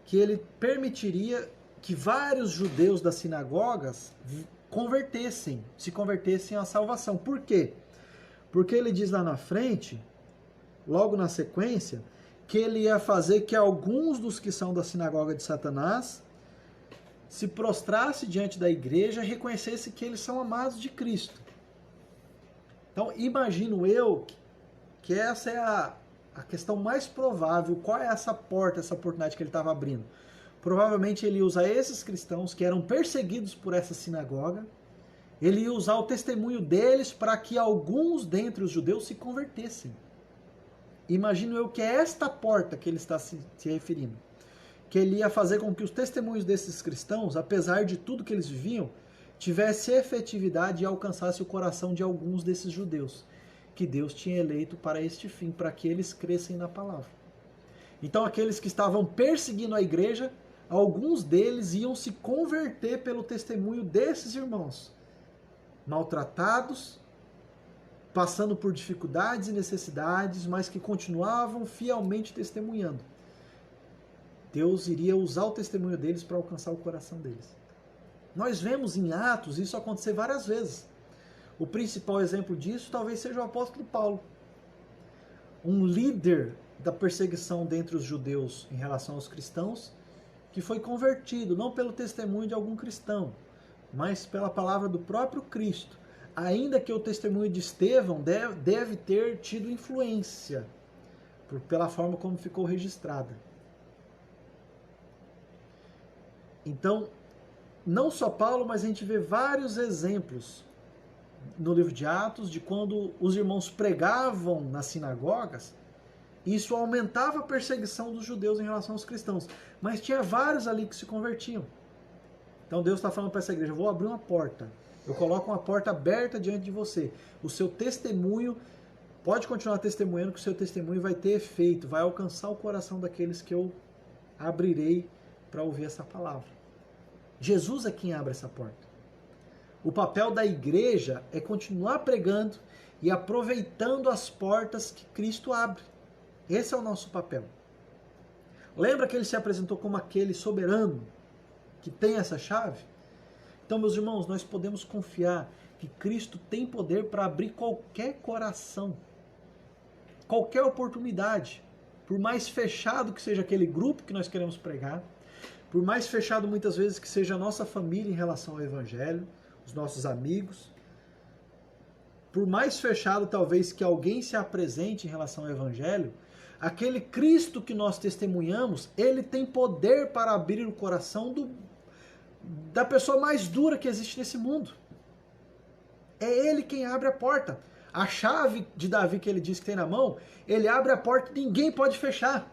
que ele permitiria que vários judeus das sinagogas se convertessem à salvação. Por quê? Porque ele diz lá na frente, logo na sequência, que ele ia fazer que alguns dos que são da sinagoga de Satanás se prostrasse diante da igreja e reconhecesse que eles são amados de Cristo. Então, imagino eu que essa é a questão mais provável. Qual é essa porta, essa oportunidade que ele estava abrindo? Provavelmente ele usa esses cristãos que eram perseguidos por essa sinagoga, ele ia usar o testemunho deles para que alguns dentre os judeus se convertessem. Imagino eu que é esta porta que ele está se referindo. Que ele ia fazer com que os testemunhos desses cristãos, apesar de tudo que eles viviam, tivesse efetividade e alcançasse o coração de alguns desses judeus, que Deus tinha eleito para este fim, para que eles crescem na palavra. Então aqueles que estavam perseguindo a igreja, alguns deles iam se converter pelo testemunho desses irmãos, maltratados, passando por dificuldades e necessidades, mas que continuavam fielmente testemunhando. Deus iria usar o testemunho deles para alcançar o coração deles. Nós vemos em Atos isso acontecer várias vezes. O principal exemplo disso talvez seja o apóstolo Paulo. Um líder da perseguição dentre os judeus em relação aos cristãos, que foi convertido, não pelo testemunho de algum cristão, mas pela palavra do próprio Cristo. Ainda que o testemunho de Estevão deve ter tido influência, pela forma como ficou registrada. Então, não só Paulo, mas a gente vê vários exemplos no livro de Atos de quando os irmãos pregavam nas sinagogas, isso aumentava a perseguição dos judeus em relação aos cristãos. Mas tinha vários ali que se convertiam. Então Deus está falando para essa igreja, eu vou abrir uma porta. Eu coloco uma porta aberta diante de você. O seu testemunho, pode continuar testemunhando, que o seu testemunho vai ter efeito, vai alcançar o coração daqueles que eu abrirei para ouvir essa palavra. Jesus é quem abre essa porta. O papel da igreja é continuar pregando e aproveitando as portas que Cristo abre. Esse é o nosso papel. Lembra que ele se apresentou como aquele soberano que tem essa chave? Então, meus irmãos, nós podemos confiar que Cristo tem poder para abrir qualquer coração, qualquer oportunidade, por mais fechado que seja aquele grupo que nós queremos pregar, por mais fechado muitas vezes que seja a nossa família em relação ao Evangelho, os nossos amigos, por mais fechado talvez que alguém se apresente em relação ao Evangelho, aquele Cristo que nós testemunhamos, ele tem poder para abrir o coração da pessoa mais dura que existe nesse mundo. É ele quem abre a porta. A chave de Davi que ele diz que tem na mão, ele abre a porta e ninguém pode fechar.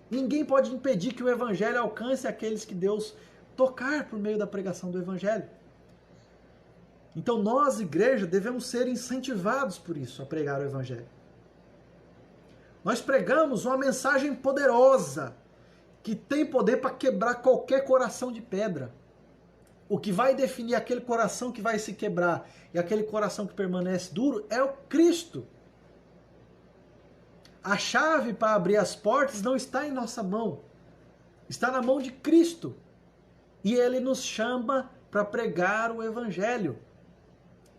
Ninguém pode impedir que o Evangelho alcance aqueles que Deus tocar por meio da pregação do Evangelho. Então nós, igreja, devemos ser incentivados por isso, a pregar o Evangelho. Nós pregamos uma mensagem poderosa, que tem poder para quebrar qualquer coração de pedra. O que vai definir aquele coração que vai se quebrar e aquele coração que permanece duro é o Cristo. A chave para abrir as portas não está em nossa mão, está na mão de Cristo. E Ele nos chama para pregar o Evangelho.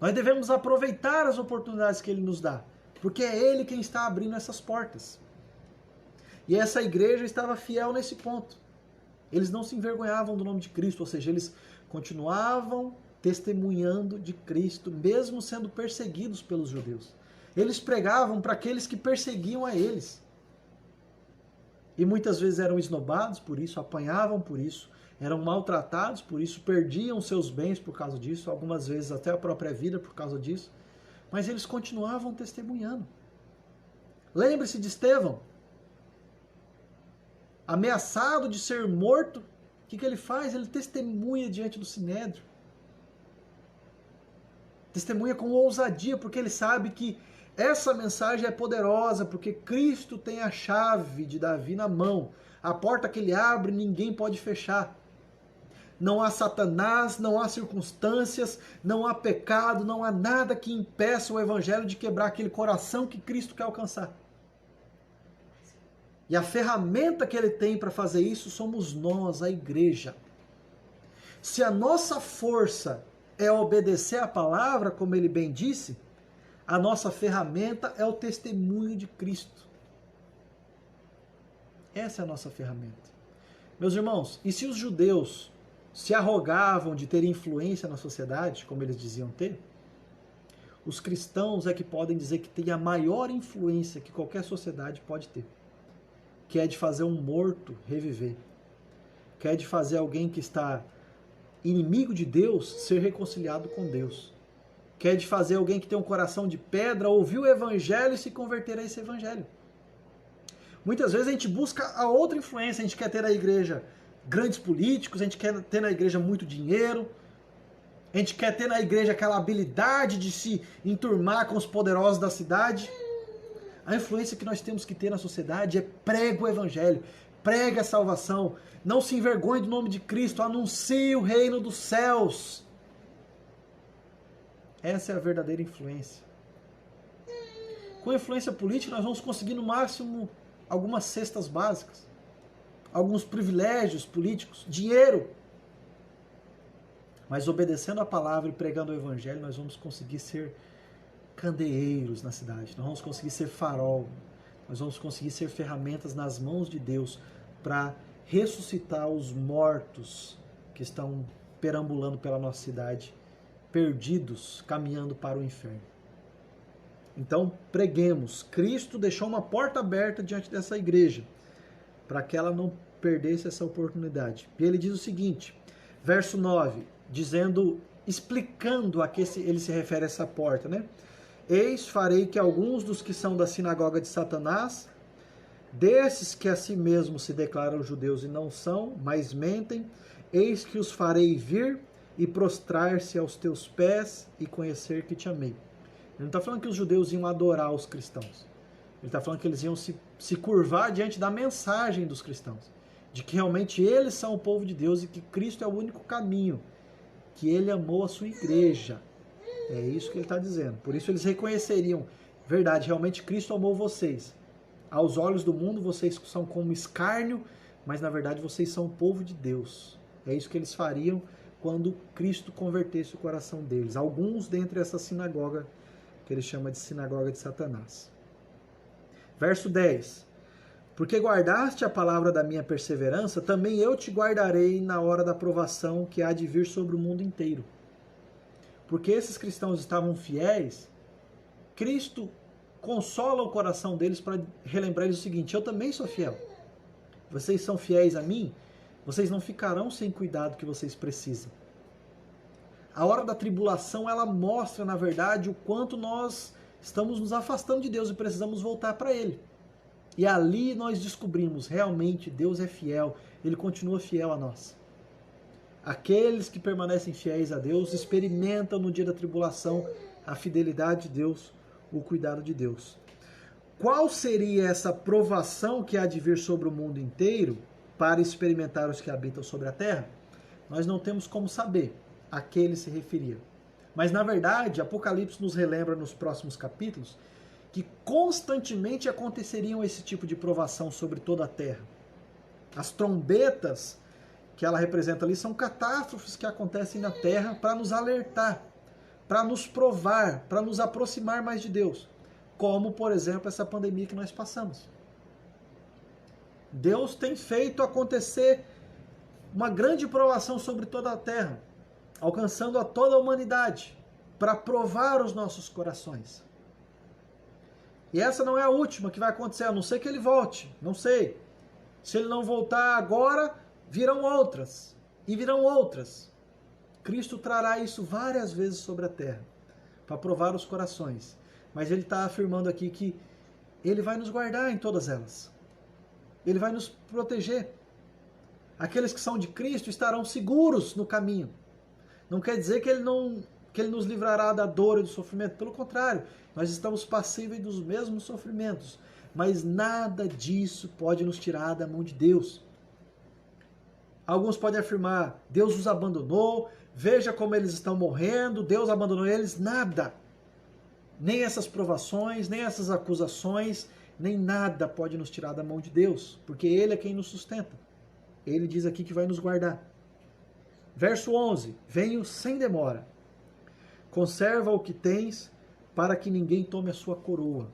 Nós devemos aproveitar as oportunidades que Ele nos dá, porque é Ele quem está abrindo essas portas. E essa igreja estava fiel nesse ponto. Eles não se envergonhavam do nome de Cristo, ou seja, eles continuavam testemunhando de Cristo, mesmo sendo perseguidos pelos judeus. Eles pregavam para aqueles que perseguiam a eles. E muitas vezes eram esnobados por isso, apanhavam por isso, eram maltratados por isso, perdiam seus bens por causa disso, algumas vezes até a própria vida por causa disso. Mas eles continuavam testemunhando. Lembre-se de Estevão. Ameaçado de ser morto, o que ele faz? Ele testemunha diante do Sinédrio. Testemunha com ousadia, porque ele sabe que essa mensagem é poderosa, porque Cristo tem a chave de Davi na mão. A porta que ele abre, ninguém pode fechar. Não há Satanás, não há circunstâncias, não há pecado, não há nada que impeça o evangelho de quebrar aquele coração que Cristo quer alcançar. E a ferramenta que ele tem para fazer isso somos nós, a igreja. Se a nossa força é obedecer a palavra, como ele bem disse, a nossa ferramenta é o testemunho de Cristo. Essa é a nossa ferramenta. Meus irmãos, e se os judeus se arrogavam de ter influência na sociedade, como eles diziam ter, os cristãos é que podem dizer que tem a maior influência que qualquer sociedade pode ter, que é de fazer um morto reviver, que é de fazer alguém que está inimigo de Deus ser reconciliado com Deus, que é de fazer alguém que tem um coração de pedra ouvir o evangelho e se converter a esse evangelho. Muitas vezes a gente busca a outra influência, a gente quer ter na igreja grandes políticos, a gente quer ter na igreja muito dinheiro, a gente quer ter na igreja aquela habilidade de se enturmar com os poderosos da cidade. A influência que nós temos que ter na sociedade é prega o evangelho, prega a salvação, não se envergonhe do nome de Cristo, anuncie o reino dos céus. Essa é a verdadeira influência. Com a influência política nós vamos conseguir no máximo algumas cestas básicas, alguns privilégios políticos, dinheiro. Mas obedecendo a palavra e pregando o evangelho, nós vamos conseguir ser candeeiros na cidade, nós vamos conseguir ser farol, nós vamos conseguir ser ferramentas nas mãos de Deus para ressuscitar os mortos que estão perambulando pela nossa cidade, perdidos, caminhando para o inferno. Então, preguemos. Cristo deixou uma porta aberta diante dessa igreja, para que ela não perdesse essa oportunidade. E ele diz o seguinte, verso 9, explicando a que ele se refere a essa porta, né? Eis, farei que alguns dos que são da sinagoga de Satanás, desses que a si mesmos se declaram judeus e não são, mas mentem, eis que os farei vir e prostrar-se aos teus pés e conhecer que te amei. Ele não está falando que os judeus iam adorar os cristãos. Ele está falando que eles iam se curvar diante da mensagem dos cristãos, de que realmente eles são o povo de Deus e que Cristo é o único caminho, que ele amou a sua igreja. É isso que ele está dizendo. Por isso eles reconheceriam, verdade, realmente Cristo amou vocês. Aos olhos do mundo vocês são como escárnio, mas na verdade vocês são o povo de Deus. É isso que eles fariam quando Cristo convertesse o coração deles. Alguns dentre essa sinagoga, que ele chama de sinagoga de Satanás. Verso 10. Porque guardaste a palavra da minha perseverança, também eu te guardarei na hora da provação que há de vir sobre o mundo inteiro. Porque esses cristãos estavam fiéis, Cristo consola o coração deles para relembrar eles o seguinte: eu também sou fiel. Vocês são fiéis a mim, vocês não ficarão sem cuidado que vocês precisam. A hora da tribulação, ela mostra, na verdade, o quanto nós estamos nos afastando de Deus e precisamos voltar para Ele. E ali nós descobrimos, realmente, Deus é fiel, Ele continua fiel a nós. Aqueles que permanecem fiéis a Deus experimentam no dia da tribulação a fidelidade de Deus, o cuidado de Deus. Qual seria essa provação que há de vir sobre o mundo inteiro para experimentar os que habitam sobre a terra? Nós não temos como saber a que ele se referia. Mas, na verdade, Apocalipse nos relembra nos próximos capítulos que constantemente aconteceriam esse tipo de provação sobre toda a terra. As trombetas que ela representa ali são catástrofes que acontecem na terra para nos alertar, para nos provar, para nos aproximar mais de Deus. Como, por exemplo, essa pandemia que nós passamos. Deus tem feito acontecer uma grande provação sobre toda a terra. alcançando a toda a humanidade, para provar os nossos corações. E essa não é a última que vai acontecer, a não ser que ele volte, não sei. Se ele não voltar agora, virão outras, e virão outras. Cristo trará isso várias vezes sobre a terra, para provar os corações. Mas ele está afirmando aqui que ele vai nos guardar em todas elas. Ele vai nos proteger. Aqueles que são de Cristo estarão seguros no caminho. Não quer dizer que ele nos livrará da dor e do sofrimento. Pelo contrário, nós estamos passíveis dos mesmos sofrimentos. Mas nada disso pode nos tirar da mão de Deus. Alguns podem afirmar, Deus os abandonou, veja como eles estão morrendo, Deus abandonou eles. Nada. Nem essas provações, nem essas acusações, nem nada pode nos tirar da mão de Deus, porque Ele é quem nos sustenta. Ele diz aqui que vai nos guardar. Verso 11, venho sem demora. Conserva o que tens, para que ninguém tome a sua coroa.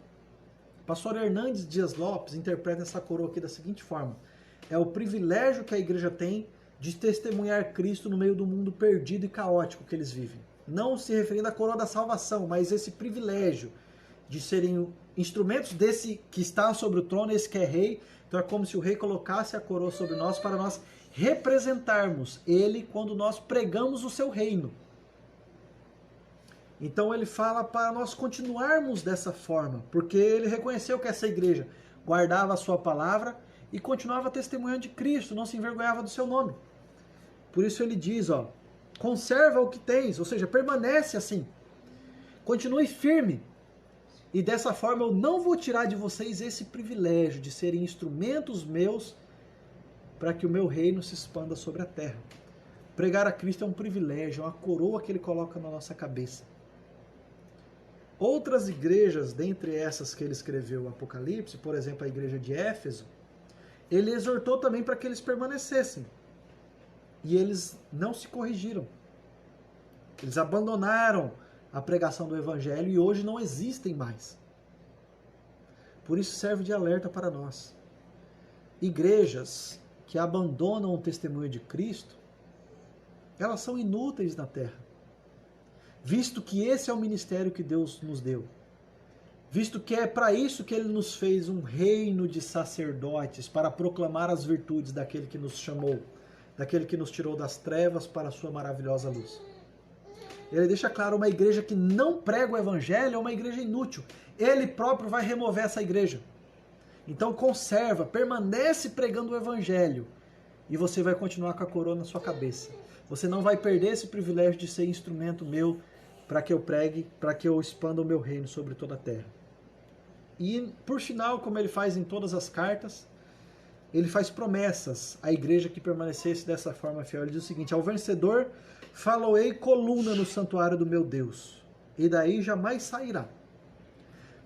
Pastor Hernandes Dias Lopes interpreta essa coroa aqui da seguinte forma. É o privilégio que a igreja tem de testemunhar Cristo no meio do mundo perdido e caótico que eles vivem. Não se referindo à coroa da salvação, mas esse privilégio de serem instrumentos desse que está sobre o trono, esse que é rei. Então é como se o rei colocasse a coroa sobre nós para nós representarmos ele quando nós pregamos o seu reino. Então ele fala para nós continuarmos dessa forma, porque ele reconheceu que essa igreja guardava a sua palavra e continuava testemunhando de Cristo, não se envergonhava do seu nome. Por isso ele diz, conserva o que tens, ou seja, permanece assim. Continue firme. E dessa forma eu não vou tirar de vocês esse privilégio de serem instrumentos meus para que o meu reino se expanda sobre a terra. Pregar a Cristo é um privilégio, é uma coroa que ele coloca na nossa cabeça. Outras igrejas, dentre essas que ele escreveu o Apocalipse, por exemplo, a igreja de Éfeso, ele exortou também para que eles permanecessem. E eles não se corrigiram. Eles abandonaram a pregação do Evangelho e hoje não existem mais. Por isso serve de alerta para nós. Igrejas que abandonam o testemunho de Cristo, elas são inúteis na terra. Visto que esse é o ministério que Deus nos deu. Visto que é para isso que Ele nos fez um reino de sacerdotes, para proclamar as virtudes daquele que nos chamou, daquele que nos tirou das trevas para a sua maravilhosa luz. Ele deixa claro, uma igreja que não prega o Evangelho é uma igreja inútil. Ele próprio vai remover essa igreja. Então conserva, permanece pregando o Evangelho e você vai continuar com a coroa na sua cabeça. Você não vai perder esse privilégio de ser instrumento meu para que eu pregue, para que eu expanda o meu reino sobre toda a terra. E, por final, como ele faz em todas as cartas, ele faz promessas à igreja que permanecesse dessa forma fiel. Ele diz o seguinte, ao vencedor faloei coluna no santuário do meu Deus, e daí jamais sairá.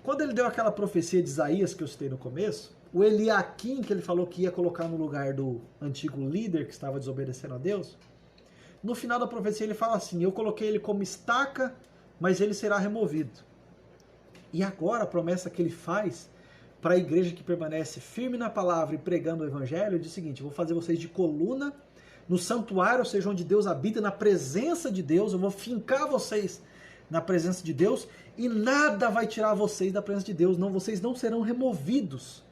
Quando ele deu aquela profecia de Isaías que eu citei no começo, o Eliaquim, que ele falou que ia colocar no lugar do antigo líder que estava desobedecendo a Deus, no final da profecia ele fala assim, eu coloquei ele como estaca, mas ele será removido. E agora a promessa que ele faz para a igreja que permanece firme na palavra e pregando o Evangelho, ele diz o seguinte, eu vou fazer vocês de coluna no santuário, ou seja, onde Deus habita, na presença de Deus, eu vou fincar vocês na presença de Deus e nada vai tirar vocês da presença de Deus, não, vocês não serão removidos,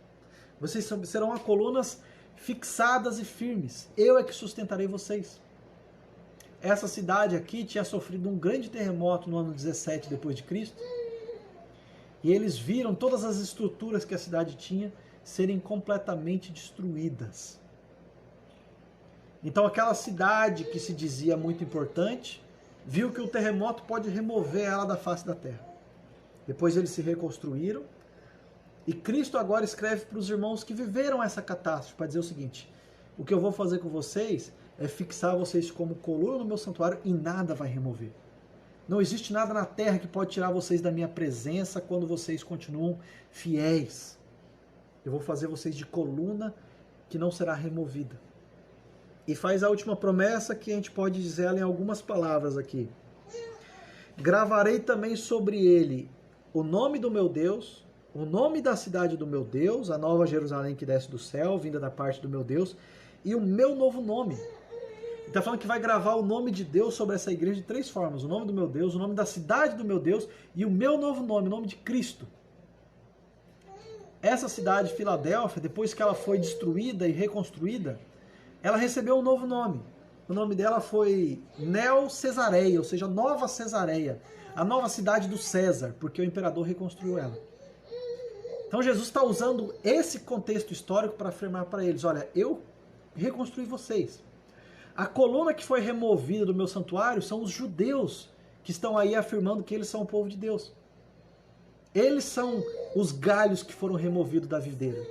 vocês serão colunas fixadas e firmes, eu é que sustentarei vocês. Essa cidade aqui tinha sofrido um grande terremoto no ano 17 depois de Cristo, e eles viram todas as estruturas que a cidade tinha serem completamente destruídas. Então aquela cidade que se dizia muito importante, viu que o terremoto pode remover ela da face da terra. Depois eles se reconstruíram, e Cristo agora escreve para os irmãos que viveram essa catástrofe, para dizer o seguinte, o que eu vou fazer com vocês é fixar vocês como coluna no meu santuário e nada vai remover. Não existe nada na terra que pode tirar vocês da minha presença quando vocês continuam fiéis. Eu vou fazer vocês de coluna que não será removida. E faz a última promessa que a gente pode dizer ela em algumas palavras aqui. Gravarei também sobre ele o nome do meu Deus, o nome da cidade do meu Deus, a nova Jerusalém que desce do céu, vinda da parte do meu Deus, e o meu novo nome. está falando que vai gravar o nome de Deus sobre essa igreja de 3 formas. O nome do meu Deus, o nome da cidade do meu Deus e o meu novo nome, o nome de Cristo. Essa cidade, Filadélfia, depois que ela foi destruída e reconstruída, ela recebeu um novo nome. O nome dela foi Neo-Cesareia, ou seja, Nova Cesareia. A nova cidade do César, porque o imperador reconstruiu ela. Então Jesus está usando esse contexto histórico para afirmar para eles, olha, eu reconstruí vocês. A coluna que foi removida do meu santuário são os judeus que estão aí afirmando que eles são o povo de Deus. Eles são os galhos que foram removidos da videira.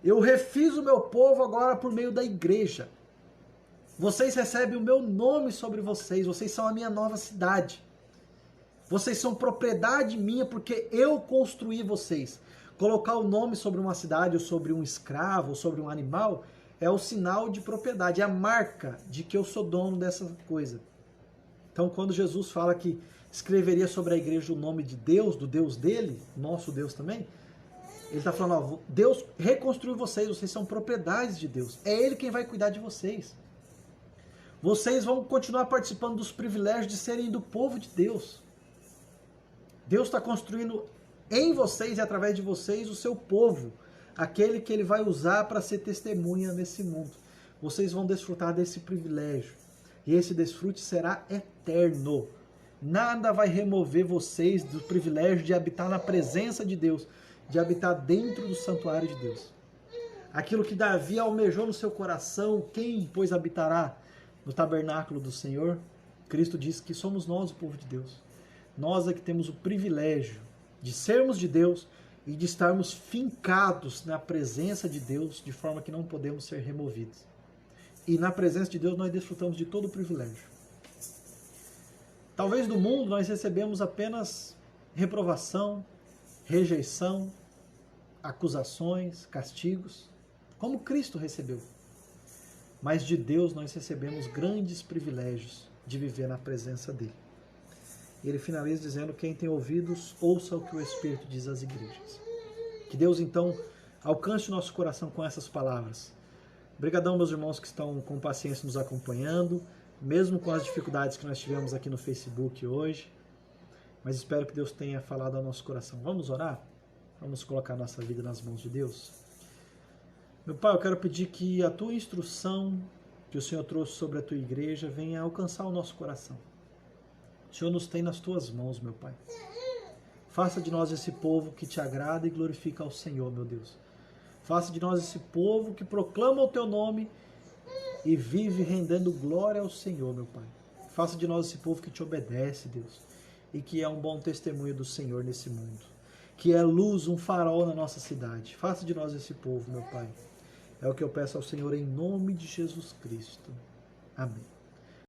Eu refiz o meu povo agora por meio da igreja. Vocês recebem o meu nome sobre vocês. Vocês são a minha nova cidade. Vocês são propriedade minha porque eu construí vocês. Colocar o nome sobre uma cidade, ou sobre um escravo, ou sobre um animal, é o sinal de propriedade, é a marca de que eu sou dono dessa coisa. Então, quando Jesus fala que escreveria sobre a igreja o nome de Deus, do Deus dele, nosso Deus também, ele está falando, ó, Deus reconstruiu vocês, vocês são propriedades de Deus. É Ele quem vai cuidar de vocês. Vocês vão continuar participando dos privilégios de serem do povo de Deus. Deus está construindo em vocês e através de vocês o seu povo, aquele que Ele vai usar para ser testemunha nesse mundo. Vocês vão desfrutar desse privilégio. E esse desfrute será eterno. Nada vai remover vocês do privilégio de habitar na presença de Deus, de habitar dentro do santuário de Deus. Aquilo que Davi almejou no seu coração, quem, pois, habitará no tabernáculo do Senhor? Cristo diz que somos nós o povo de Deus. Nós é que temos o privilégio de sermos de Deus e de estarmos fincados na presença de Deus, de forma que não podemos ser removidos. E na presença de Deus nós desfrutamos de todo o privilégio. Talvez do mundo nós recebemos apenas reprovação, rejeição, acusações, castigos, como Cristo recebeu. Mas de Deus nós recebemos grandes privilégios de viver na presença dele. E ele finaliza dizendo, quem tem ouvidos, ouça o que o Espírito diz às igrejas. Que Deus então alcance o nosso coração com essas palavras. Obrigadão, meus irmãos que estão com paciência nos acompanhando, mesmo com as dificuldades que nós tivemos aqui no Facebook hoje. Mas espero que Deus tenha falado ao nosso coração. Vamos orar? Vamos colocar nossa vida nas mãos de Deus? Meu Pai, eu quero pedir que a Tua instrução que o Senhor trouxe sobre a Tua igreja venha alcançar o nosso coração. O Senhor nos tem nas Tuas mãos, meu Pai. Faça de nós esse povo que Te agrada e glorifica ao Senhor, meu Deus. Faça de nós esse povo que proclama o Teu nome e vive rendendo glória ao Senhor, meu Pai. Faça de nós esse povo que Te obedece, Deus, e que é um bom testemunho do Senhor nesse mundo, que é luz, um farol na nossa cidade. Faça de nós esse povo, meu Pai. É o que eu peço ao Senhor em nome de Jesus Cristo. Amém.